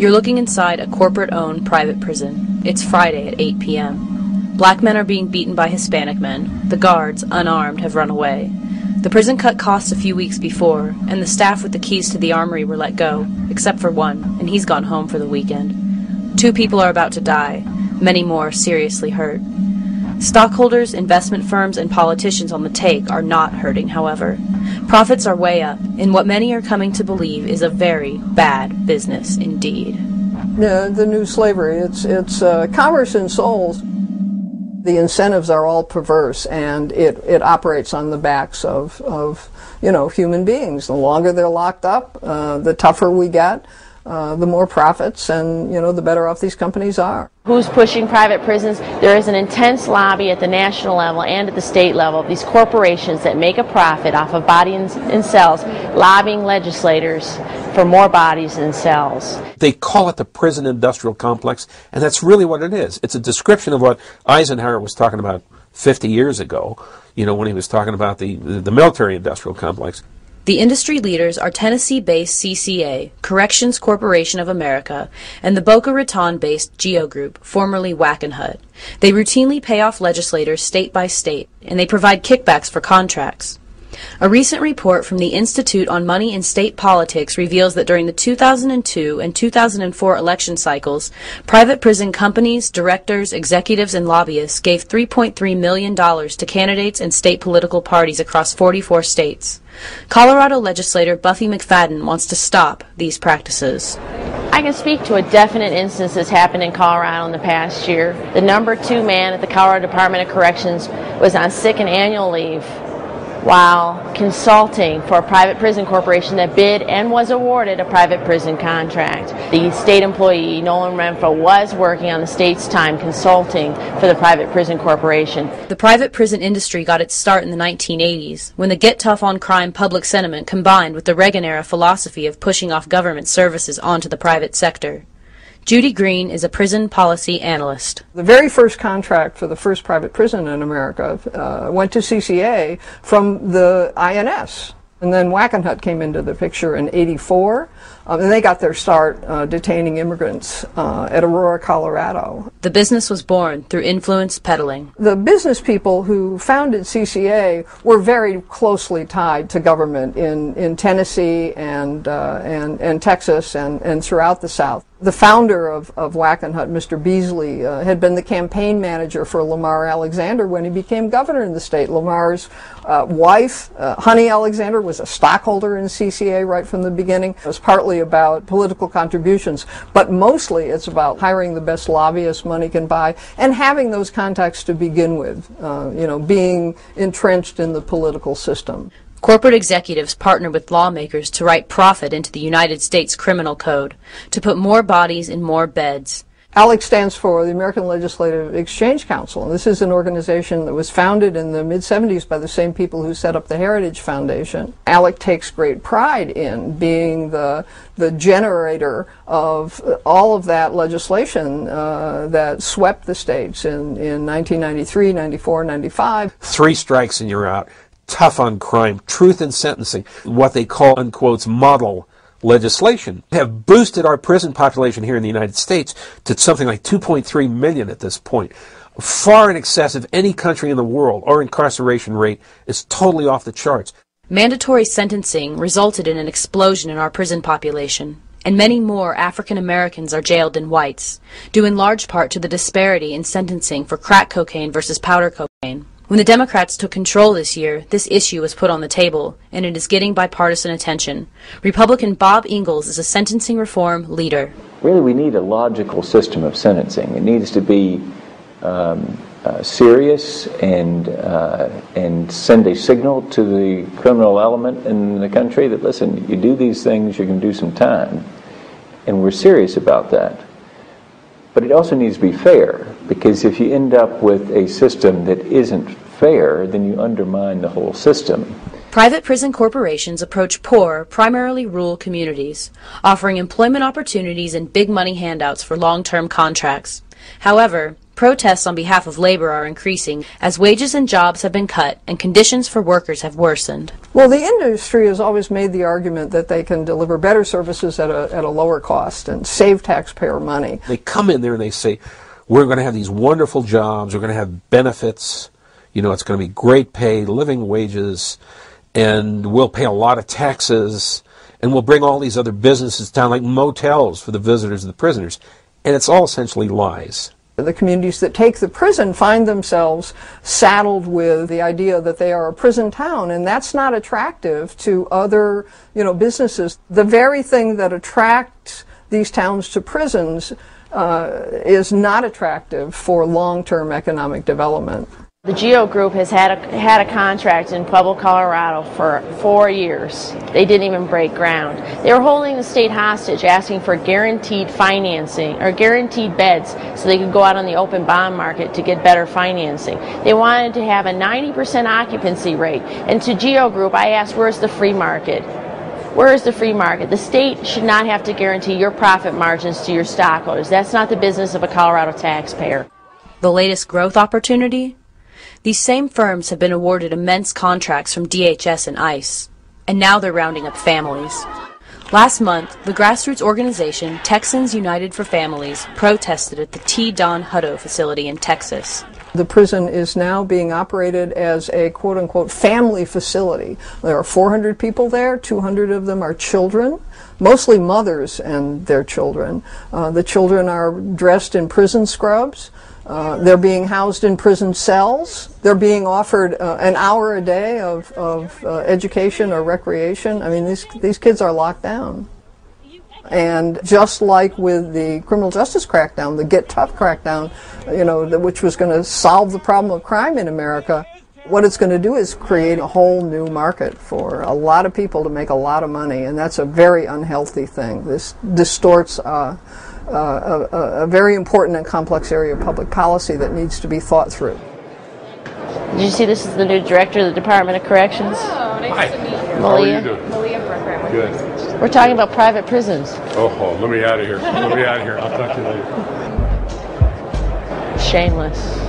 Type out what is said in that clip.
You're looking inside a corporate-owned private prison. It's Friday at 8 p.m. Black men are being beaten by Hispanic men. The guards, unarmed, have run away. The prison cut costs a few weeks before, and the staff with the keys to the armory were let go, except for one, and he's gone home for the weekend. 2 people are about to die. Many more seriously hurt. Stockholders, investment firms, and politicians on the take are not hurting, however. Profits are way up, in what many are coming to believe is a very bad business indeed. Yeah, the new slavery, it's commerce in souls. The incentives are all perverse, and it operates on the backs of human beings. The longer they're locked up, the tougher we get, the more profits, and the better off these companies are. Who's pushing private prisons? There is an intense lobby at the national level and at the state level of these corporations that make a profit off of bodies in cells, lobbying legislators for more bodies in cells. They call it the prison industrial complex, and that's really what it is. It's a description of what Eisenhower was talking about 50 years ago, when he was talking about the military industrial complex. The industry leaders are Tennessee-based CCA, Corrections Corporation of America, and the Boca Raton-based GEO Group, formerly Wackenhut. They routinely pay off legislators state by state, and they provide kickbacks for contracts. A recent report from the Institute on Money and State Politics reveals that during the 2002 and 2004 election cycles, private prison companies, directors, executives, and lobbyists gave $3.3 million to candidates and state political parties across 44 states. Colorado legislator Buffy McFadden wants to stop these practices. I can speak to a definite instance that's happened in Colorado in the past year. The number 2 man at the Colorado Department of Corrections was on sick and annual leave while consulting for a private prison corporation that bid and was awarded a private prison contract. The state employee, Nolan Renfro, was working on the state's time consulting for the private prison corporation. The private prison industry got its start in the 1980s, when the get tough on crime public sentiment combined with the Reagan-era philosophy of pushing off government services onto the private sector. Judy Green is a prison policy analyst. The very first contract for the first private prison in America went to CCA from the INS. And then Wackenhut came into the picture in '84, and they got their start detaining immigrants at Aurora, Colorado. The business was born through influence peddling. The business people who founded CCA were very closely tied to government in Tennessee and Texas and throughout the South. The founder of Wackenhut, Mr. Beasley, had been the campaign manager for Lamar Alexander when he became governor in the state. Lamar's wife, Honey Alexander, was a stockholder in CCA right from the beginning. It was partly about political contributions, but mostly it's about hiring the best lobbyists money can buy and having those contacts to begin with, being entrenched in the political system. Corporate executives partner with lawmakers to write profit into the United States Criminal Code, to put more bodies in more beds. ALEC stands for the American Legislative Exchange Council. And this is an organization that was founded in the mid-'70s by the same people who set up the Heritage Foundation. ALEC takes great pride in being the generator of all of that legislation that swept the states in 1993, 94, 95. 3 strikes and you're out. Tough on crime, truth in sentencing, what they call, unquote, model legislation, have boosted our prison population here in the United States to something like 2.3 million at this point. Far in excess of any country in the world. Our incarceration rate is totally off the charts. Mandatory sentencing resulted in an explosion in our prison population, and many more African Americans are jailed than whites, due in large part to the disparity in sentencing for crack cocaine versus powder cocaine. When the Democrats took control this year, this issue was put on the table, and it is getting bipartisan attention. Republican Bob Ingalls is a sentencing reform leader. Really, we need a logical system of sentencing. It needs to be serious and send a signal to the criminal element in the country that, listen, you do these things, you're going to do some time. And we're serious about that. But it also needs to be fair, because if you end up with a system that isn't fair, then you undermine the whole system. Private prison corporations approach poor, primarily rural communities, offering employment opportunities and big money handouts for long-term contracts. However, Protests on behalf of labor are increasing as wages and jobs have been cut and conditions for workers have worsened. Well, the industry has always made the argument that they can deliver better services at a lower cost and save taxpayer money. They come in there and they say, we're going to have these wonderful jobs, we're going to have benefits, you know, it's going to be great pay, living wages, and we'll pay a lot of taxes, and we'll bring all these other businesses down like motels for the visitors and the prisoners. And it's all essentially lies. The communities that take the prison find themselves saddled with the idea that they are a prison town, and that's not attractive to other, businesses. The very thing that attracts these towns to prisons is not attractive for long-term economic development. The GEO Group has had a contract in Pueblo, Colorado for 4 years. They didn't even break ground. They were holding the state hostage, asking for guaranteed financing or guaranteed beds so they could go out on the open bond market to get better financing. They wanted to have a 90% occupancy rate. And to GEO Group, I asked, where's the free market? Where is the free market? The state should not have to guarantee your profit margins to your stockholders. That's not the business of a Colorado taxpayer. The latest growth opportunity? These same firms have been awarded immense contracts from DHS and ICE, and now they're rounding up families. Last month, the grassroots organization Texans United for Families protested at the T. Don Hutto facility in Texas. The prison is now being operated as a quote-unquote family facility. There are 400 people there, 200 of them are children, mostly mothers and their children. The children are dressed in prison scrubs. They're being housed in prison cells. They're being offered an hour a day of education or recreation. I mean, these kids are locked down. And just like with the criminal justice crackdown, the Get Tough crackdown, which was going to solve the problem of crime in America, what it's going to do is create a whole new market for a lot of people to make a lot of money, and that's a very unhealthy thing. This distorts a very important and complex area of public policy that needs to be thought through. Did you see this is the new director of the Department of Corrections? Oh, nice to meet you. Malia. How are you doing? Malia Brookram. Good. We're talking about private prisons. Oh, let me out of here. Let me out of here. I'll talk to you later. Shameless.